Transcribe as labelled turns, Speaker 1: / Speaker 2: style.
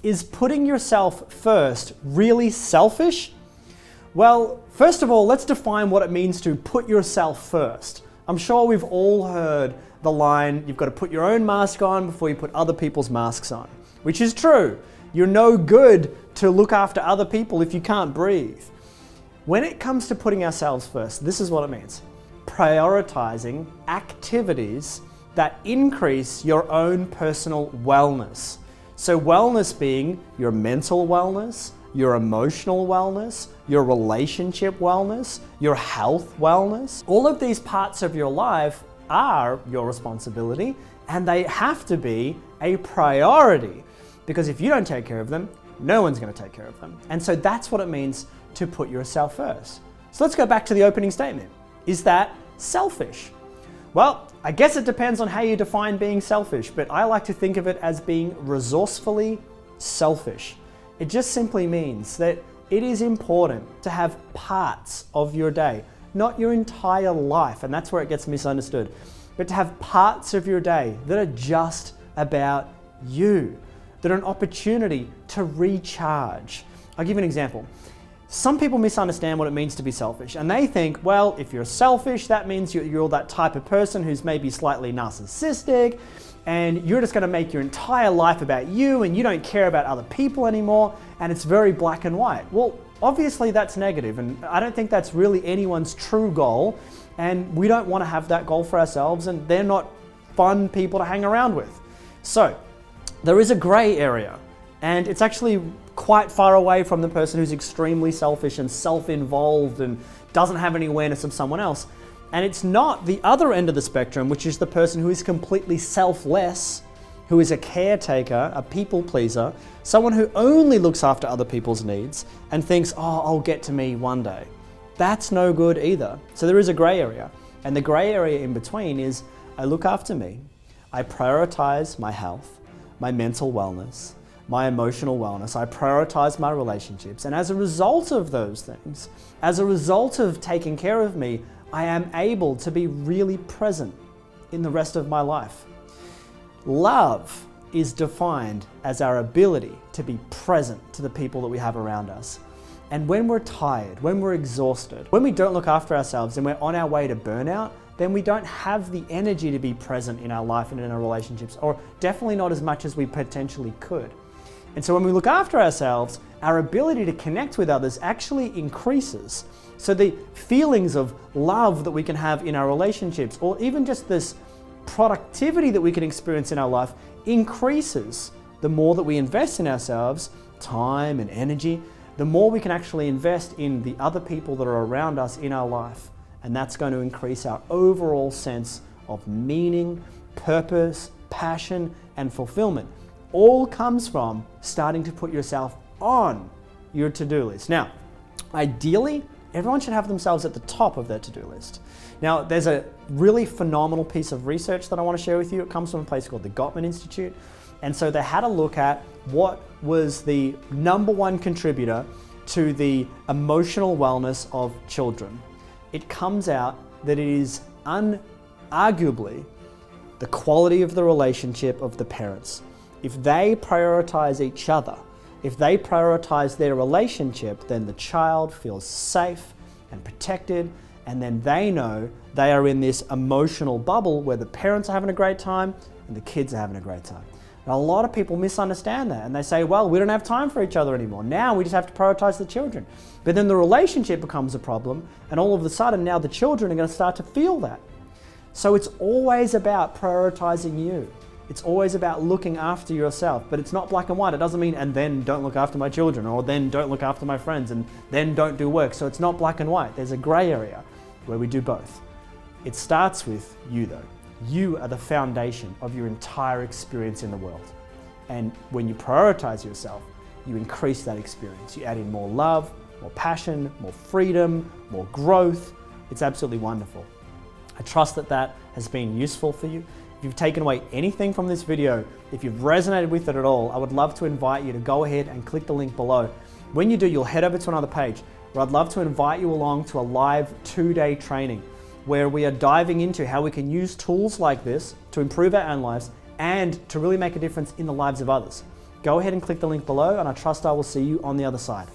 Speaker 1: Is putting yourself first really selfish? Well, first of all, let's define what it means to put yourself first. I'm sure we've all heard the line, you've got to put your own mask on before you put other people's masks on, which is true. You're no good to look after other people if you can't breathe. When it comes to putting ourselves first, this is what it means. Prioritizing activities that increase your own personal wellness. So wellness being your mental wellness, your emotional wellness, your relationship wellness, your health wellness. All of these parts of your life are your responsibility, and they have to be a priority, because if you don't take care of them, no one's going to take care of them. And so that's what it means to put yourself first. So let's go back to the opening statement. Is that selfish? Well, I guess it depends on how you define being selfish, but I like to think of it as being resourcefully selfish. It just simply means that it is important to have parts of your day, not your entire life, and that's where it gets misunderstood, but to have parts of your day that are just about you, that are an opportunity to recharge. I'll give you an example. Some people misunderstand what it means to be selfish, and they think, well, if you're selfish, that means you're that type of person who's maybe slightly narcissistic, and you're just going to make your entire life about you, and you don't care about other people anymore, and it's very black and white. Well, obviously that's negative, and I don't think that's really anyone's true goal, and we don't want to have that goal for ourselves, and they're not fun people to hang around with. So, there is a gray area, and it's actually quite far away from the person who's extremely selfish and self-involved and doesn't have any awareness of someone else. And it's not the other end of the spectrum, which is the person who is completely selfless, who is a caretaker, a people pleaser, someone who only looks after other people's needs and thinks, oh, I'll get to me one day. That's no good either. So there is a gray area. And the gray area in between is I look after me, I prioritize my health, my mental wellness, my emotional wellness, I prioritize my relationships, and as a result of those things, as a result of taking care of me, I am able to be really present in the rest of my life. Love is defined as our ability to be present to the people that we have around us. And when we're tired, when we're exhausted, when we don't look after ourselves and we're on our way to burnout, then we don't have the energy to be present in our life and in our relationships, or definitely not as much as we potentially could. And so when we look after ourselves, our ability to connect with others actually increases. So the feelings of love that we can have in our relationships, or even just this productivity that we can experience in our life, increases the more that we invest in ourselves, time and energy, the more we can actually invest in the other people that are around us in our life. And that's going to increase our overall sense of meaning, purpose, passion, and fulfillment. All comes from starting to put yourself on your to-do list. Now, ideally, everyone should have themselves at the top of their to-do list. Now, there's a really phenomenal piece of research that I want to share with you. It comes from a place called the Gottman Institute. And so they had a look at what was the #1 contributor to the emotional wellness of children. It comes out that it is unarguably the quality of the relationship of the parents. If they prioritize each other, if they prioritize their relationship, then the child feels safe and protected, and then they know they are in this emotional bubble where the parents are having a great time and the kids are having a great time. And a lot of people misunderstand that, and they say, well, we don't have time for each other anymore. Now we just have to prioritize the children. But then the relationship becomes a problem, and all of a sudden now the children are going to start to feel that. So it's always about prioritizing you. It's always about looking after yourself, but it's not black and white. It doesn't mean, and then don't look after my children, or then don't look after my friends, and then don't do work. So it's not black and white. There's a gray area where we do both. It starts with you though. You are the foundation of your entire experience in the world. And when you prioritize yourself, you increase that experience. You add in more love, more passion, more freedom, more growth. It's absolutely wonderful. I trust that that has been useful for you. If you've taken away anything from this video, if you've resonated with it at all, I would love to invite you to go ahead and click the link below. When you do, you'll head over to another page where I'd love to invite you along to a live 2-day training where we are diving into how we can use tools like this to improve our own lives and to really make a difference in the lives of others. go ahead and click the link below, and I trust I will see you on the other side.